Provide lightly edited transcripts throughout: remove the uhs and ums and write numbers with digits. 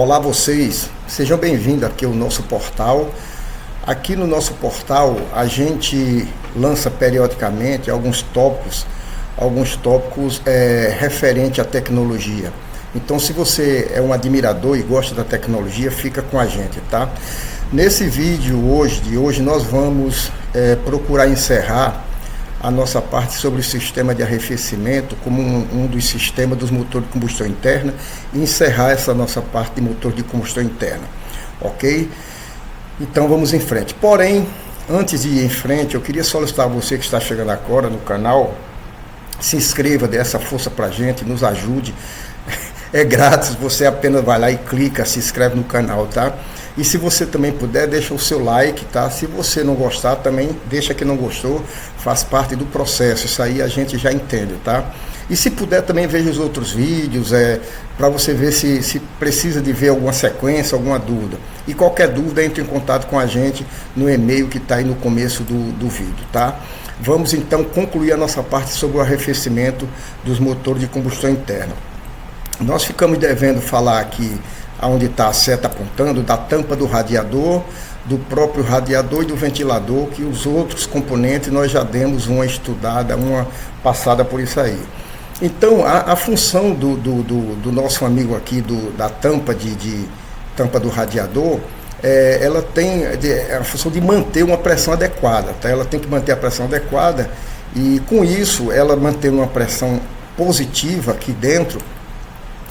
Olá vocês, sejam bem-vindos aqui ao nosso portal. Aqui no nosso portal a gente lança periodicamente alguns tópicos referente à tecnologia. Então, se você é um admirador e gosta da tecnologia, fica com a gente, tá? Nesse vídeo de hoje nós vamos procurar encerrar a nossa parte sobre o sistema de arrefecimento como um dos sistemas dos motores de combustão interna e encerrar essa nossa parte de motor de combustão interna, ok? Então vamos em frente. Porém, antes de ir em frente, eu queria solicitar a você que está chegando agora no canal, se inscreva, dê essa força pra gente, nos ajude. É grátis, você apenas vai lá e clica, se inscreve no canal, tá? E se você também puder, deixa o seu like, tá? Se você não gostar, também deixa que não gostou, faz parte do processo, isso aí a gente já entende, tá? E se puder também veja os outros vídeos, para você ver se precisa de ver alguma sequência, alguma dúvida. E qualquer dúvida, entre em contato com a gente no e-mail que está aí no começo do vídeo, tá? Vamos então concluir a nossa parte sobre o arrefecimento dos motores de combustão interna. Nós ficamos devendo falar aqui onde está a seta apontando, da tampa do radiador, do próprio radiador e do ventilador, que os outros componentes nós já demos uma estudada, uma passada por isso aí. Então, a função do nosso amigo aqui, da tampa tampa do radiador, ela tem a função de manter uma pressão adequada, tá? Ela tem que manter a pressão adequada e, com isso, ela mantendo uma pressão positiva aqui dentro,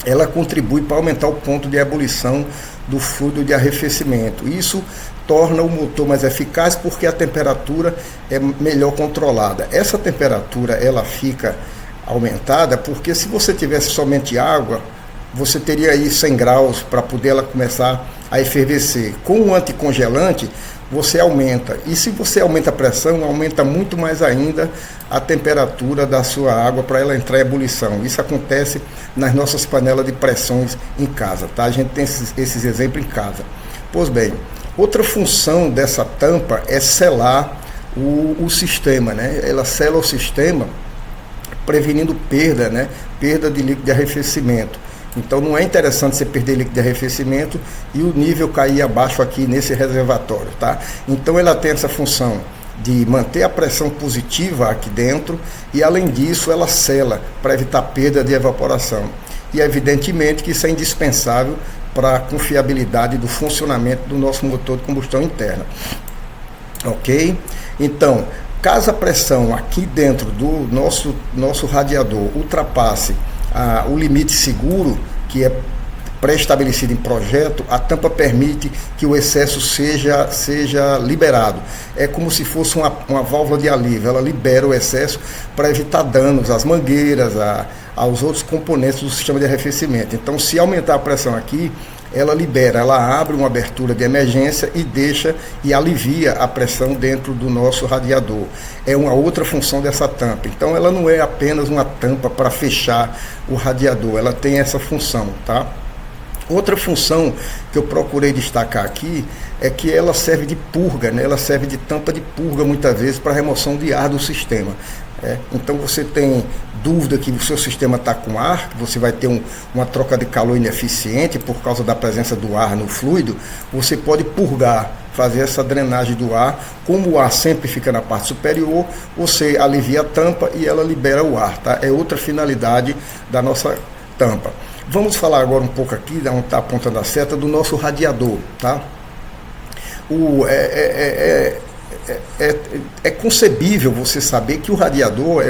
ela contribui para aumentar o ponto de ebulição do fluido de arrefecimento. Isso torna o motor mais eficaz porque a temperatura é melhor controlada. Essa temperatura ela fica aumentada porque se você tivesse somente água, você teria aí 100 graus para poder ela começar a efervescer. Com o anticongelante, você aumenta. E se você aumenta a pressão, aumenta muito mais ainda a temperatura da sua água para ela entrar em ebulição. Isso acontece nas nossas panelas de pressões em casa, tá? A gente tem esses exemplos em casa. Pois bem, outra função dessa tampa é selar o sistema, né? Ela sela o sistema prevenindo perda, né? Perda de líquido de arrefecimento. Então não é interessante você perder líquido de arrefecimento e o nível cair abaixo aqui nesse reservatório, tá? Então ela tem essa função de manter a pressão positiva aqui dentro e além disso ela sela para evitar perda de evaporação. E evidentemente que isso é indispensável para a confiabilidade do funcionamento do nosso motor de combustão interna. Ok? Então, caso a pressão aqui dentro do nosso radiador ultrapasse o limite seguro, que é pré-estabelecido em projeto, a tampa permite que o excesso seja liberado. É como se fosse uma válvula de alívio, ela libera o excesso para evitar danos às mangueiras, aos outros componentes do sistema de arrefecimento. Então, se aumentar a pressão aqui, ela libera, ela abre uma abertura de emergência e deixa e alivia a pressão dentro do nosso radiador. É uma outra função dessa tampa. Então ela não é apenas uma tampa para fechar o radiador, ela tem essa função, tá? Outra função que eu procurei destacar aqui é que ela serve de purga, né? Ela serve de tampa de purga muitas vezes para remoção de ar do sistema. Então você tem dúvida que o seu sistema está com ar, que você vai ter uma troca de calor ineficiente por causa da presença do ar no fluido, você pode purgar, fazer essa drenagem do ar. Como o ar sempre fica na parte superior, você alivia a tampa e ela libera o ar, tá? É outra finalidade da nossa tampa. Vamos falar agora um pouco aqui, onde está apontando a seta, do nosso radiador, tá? É concebível você saber que o radiador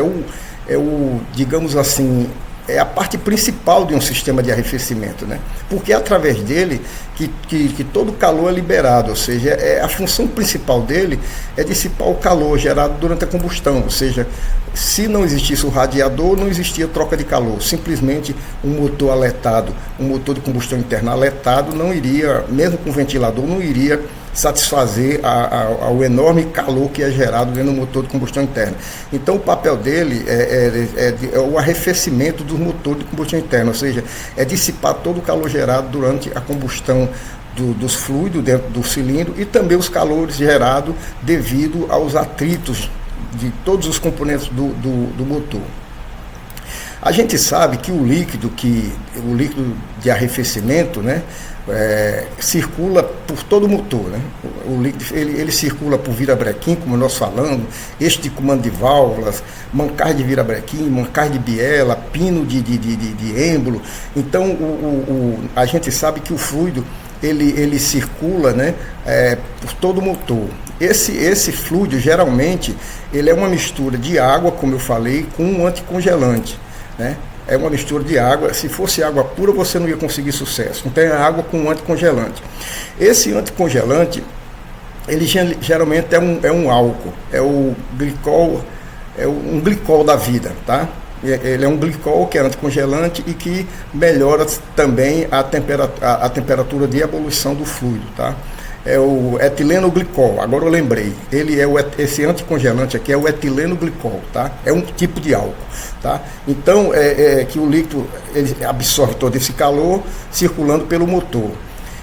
digamos assim, é a parte principal de um sistema de arrefecimento, né? Porque é através dele que todo o calor é liberado, ou seja, a função principal dele é dissipar o calor gerado durante a combustão, ou seja, se não existisse o radiador, não existia troca de calor, simplesmente um motor aletado, um motor de combustão interna aletado não iria, mesmo com ventilador, não iria satisfazer ao enorme calor que é gerado dentro do motor de combustão interna. Então o papel dele é o arrefecimento do motor de combustão interna, ou seja, é dissipar todo o calor gerado durante a combustão dos fluidos dentro do cilindro e também os calores gerados devido aos atritos de todos os componentes do motor. A gente sabe que o líquido de arrefecimento, né, circula por todo o motor, né? O líquido ele circula por virabrequim, como nós falamos, eixo de comando de válvulas, mancais de virabrequim, mancais de biela, pino de êmbolo. Então a gente sabe que o fluido ele circula, né, por todo o motor. Esse fluido geralmente ele é uma mistura de água, como eu falei, com um anticongelante, né? É uma mistura de água. Se fosse água pura, você não ia conseguir sucesso. Então é água com um anticongelante. Esse anticongelante, ele geralmente é um álcool, é o glicol, um glicol da vida, tá? Ele é um glicol que é anticongelante e que melhora também a temperatura de ebulição do fluido, tá? É o etileno glicol, agora eu lembrei, ele é esse anticongelante aqui é o etileno glicol, tá? É um tipo de álcool, tá? Então, que o líquido ele absorve todo esse calor circulando pelo motor.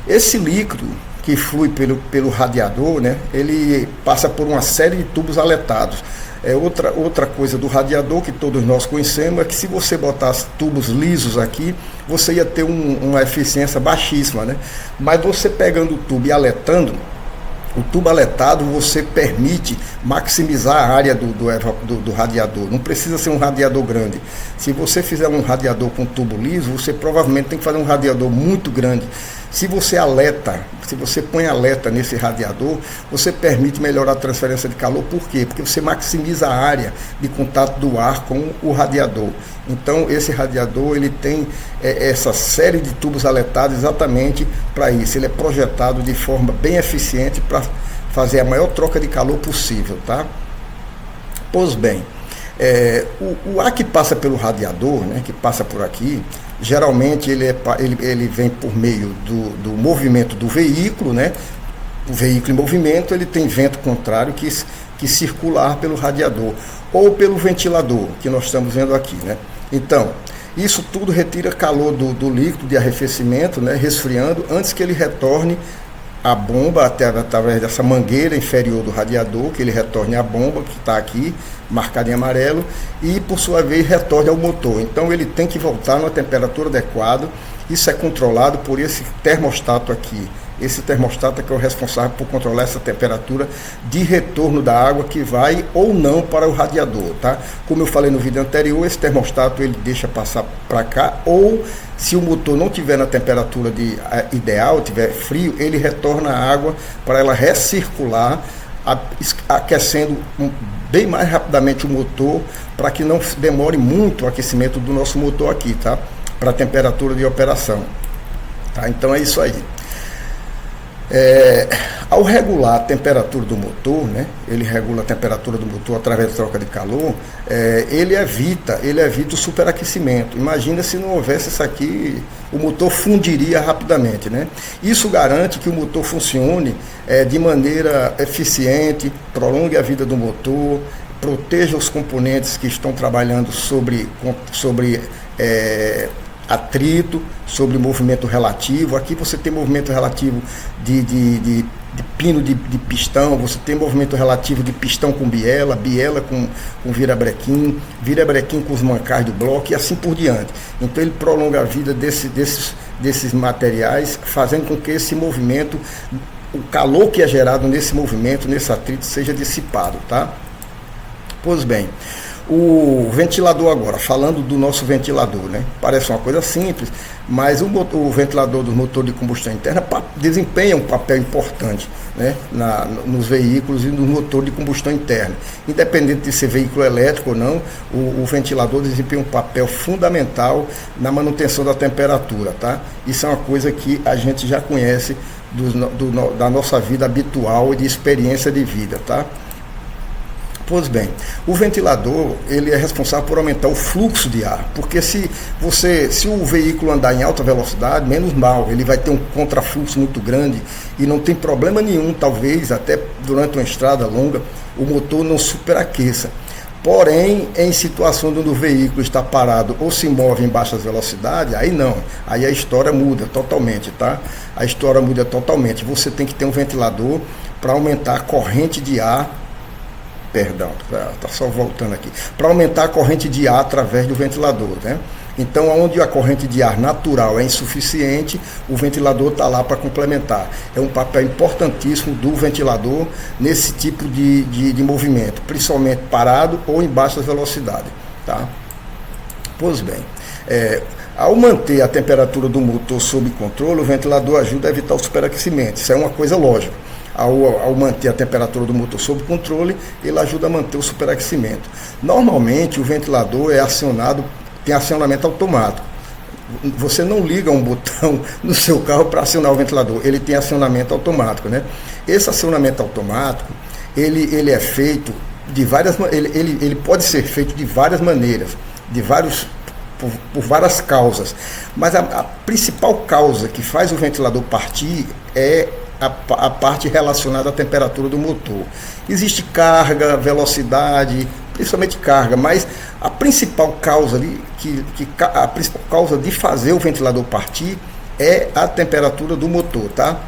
Esse líquido que flui pelo radiador, né? Ele passa por uma série de tubos aletados. Outra coisa do radiador que todos nós conhecemos é que se você botasse tubos lisos aqui, você ia ter uma eficiência baixíssima, né? Mas você pegando o tubo e aletando, o tubo aletado você permite maximizar a área do radiador. Não precisa ser um radiador grande. Se você fizer um radiador com tubo liso, você provavelmente tem que fazer um radiador muito grande. Se você põe aleta nesse radiador, você permite melhorar a transferência de calor. Por quê? Porque você maximiza a área de contato do ar com o radiador. Então, esse radiador ele tem essa série de tubos aletados exatamente para isso. Ele é projetado de forma bem eficiente para fazer a maior troca de calor possível, tá? Pois bem, o ar que passa pelo radiador, né, que passa por aqui, geralmente ele vem por meio do movimento do veículo, né? O veículo em movimento ele tem vento contrário que circula ar pelo radiador ou pelo ventilador, que nós estamos vendo aqui, né? Então, isso tudo retira calor do líquido de arrefecimento, né, resfriando, antes que ele retorne à bomba, através dessa mangueira inferior do radiador, que ele retorne à bomba, que está aqui, marcada em amarelo, e por sua vez retorne ao motor. Então ele tem que voltar numa temperatura adequada. Isso é controlado por esse termostato aqui. Esse termostato é que é o responsável por controlar essa temperatura de retorno da água que vai ou não para o radiador, tá? Como eu falei no vídeo anterior, esse termostato ele deixa passar para cá, ou se o motor não tiver na temperatura ideal, tiver frio, ele retorna a água para ela recircular, aquecendo bem mais rapidamente o motor, para que não demore muito o aquecimento do nosso motor aqui, tá? Para a temperatura de operação, tá? Então é isso aí. Ao regular a temperatura do motor, né, ele regula a temperatura do motor através da troca de calor, ele evita o superaquecimento. Imagina se não houvesse isso aqui, o motor fundiria rapidamente, né? Isso garante que o motor funcione de maneira eficiente, prolongue a vida do motor, proteja os componentes que estão trabalhando sobre atrito, sobre movimento relativo. Aqui você tem movimento relativo de pino de pistão, você tem movimento relativo de pistão com biela com virabrequim com os mancais do bloco e assim por diante. Então ele prolonga a vida desses materiais, fazendo com que esse movimento, o calor que é gerado nesse movimento, nesse atrito, seja dissipado, tá? Pois bem, o ventilador agora, falando do nosso ventilador, né? Parece uma coisa simples, mas o ventilador do motor de combustão interna desempenha um papel importante, né? Nos veículos e no motor de combustão interna. Independente de ser veículo elétrico ou não, o ventilador desempenha um papel fundamental na manutenção da temperatura, tá? Isso é uma coisa que a gente já conhece da nossa vida habitual e de experiência de vida, tá? Pois bem, o ventilador ele é responsável por aumentar o fluxo de ar, porque se o veículo andar em alta velocidade, menos mal, ele vai ter um contrafluxo muito grande e não tem problema nenhum, talvez até durante uma estrada longa, o motor não superaqueça. Porém, em situações onde o veículo está parado ou se move em baixas velocidades, aí não, aí a história muda totalmente, tá? A história muda totalmente. Você tem que ter um ventilador para aumentar a corrente de ar perdão, tá só voltando aqui, para aumentar a corrente de ar através do ventilador, né? Então, onde a corrente de ar natural é insuficiente, o ventilador está lá para complementar. É um papel importantíssimo do ventilador nesse tipo de movimento, principalmente parado ou em baixa velocidade, tá? Pois bem, ao manter a temperatura do motor sob controle, o ventilador ajuda a evitar o superaquecimento. Isso é uma coisa lógica. Ao manter a temperatura do motor sob controle, ele ajuda a manter o superaquecimento. Normalmente, o ventilador tem acionamento automático. Você não liga um botão no seu carro para acionar o ventilador, ele tem acionamento automático, né? Esse acionamento automático, ele é feito de várias, ele pode ser feito de várias maneiras, por várias causas, mas a principal causa que faz o ventilador partir é a parte relacionada à temperatura do motor. Existe carga, velocidade, principalmente carga, mas a principal causa a principal causa de fazer o ventilador partir é a temperatura do motor, tá?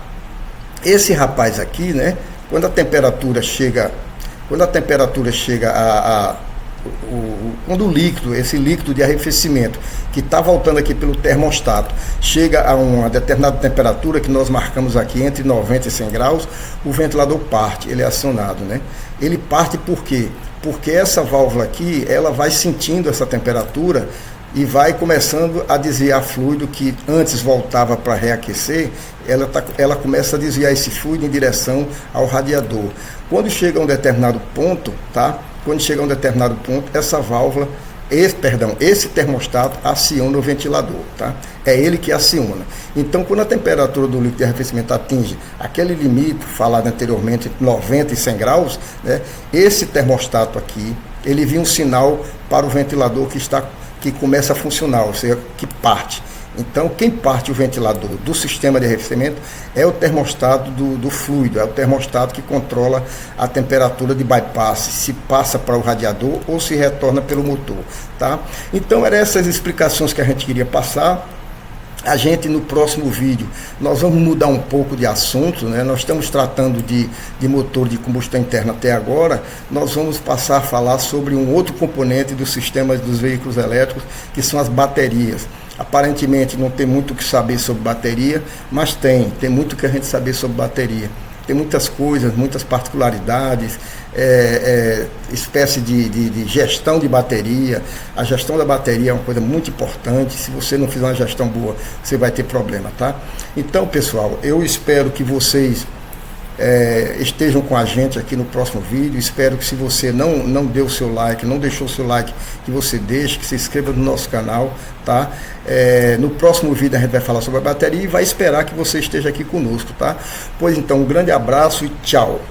Esse rapaz aqui, né, quando a temperatura chega quando o líquido, esse líquido de arrefecimento que está voltando aqui pelo termostato, chega a uma determinada temperatura que nós marcamos aqui entre 90 e 100 graus, o ventilador parte, ele é acionado, né? Ele parte por quê? Porque essa válvula aqui, ela vai sentindo essa temperatura e vai começando a desviar fluido que antes voltava para reaquecer, ela começa a desviar esse fluido em direção ao radiador. Quando chega a um determinado ponto, tá? Quando chega a um determinado ponto, essa válvula, esse termostato aciona o ventilador, tá? É ele que aciona. Então, quando a temperatura do líquido de arrefecimento atinge aquele limite falado anteriormente, entre 90 e 100 graus, né? Esse termostato aqui, ele envia um sinal para o ventilador que começa a funcionar, ou seja, que parte. Então, quem parte o ventilador do sistema de arrefecimento é o termostato do fluido, é o termostato que controla a temperatura de bypass, se passa para o radiador ou se retorna pelo motor, tá? Então, eram essas explicações que a gente queria passar. A gente, no próximo vídeo, nós vamos mudar um pouco de assunto, né? Nós estamos tratando de motor de combustão interna até agora, nós vamos passar a falar sobre um outro componente do sistema dos veículos elétricos, que são as baterias. Aparentemente não tem muito o que saber sobre bateria, mas tem muito o que a gente saber sobre bateria. Tem muitas coisas, muitas particularidades, espécie de gestão de bateria. A gestão da bateria é uma coisa muito importante. Se você não fizer uma gestão boa, você vai ter problema, tá? Então, pessoal, eu espero que vocês estejam com a gente aqui no próximo vídeo. Espero que, se você não deu o seu like, não deixou o seu like, que você deixe, que se inscreva no nosso canal, tá? No próximo vídeo a gente vai falar sobre a bateria e vai esperar que você esteja aqui conosco, tá? Pois então, um grande abraço e tchau!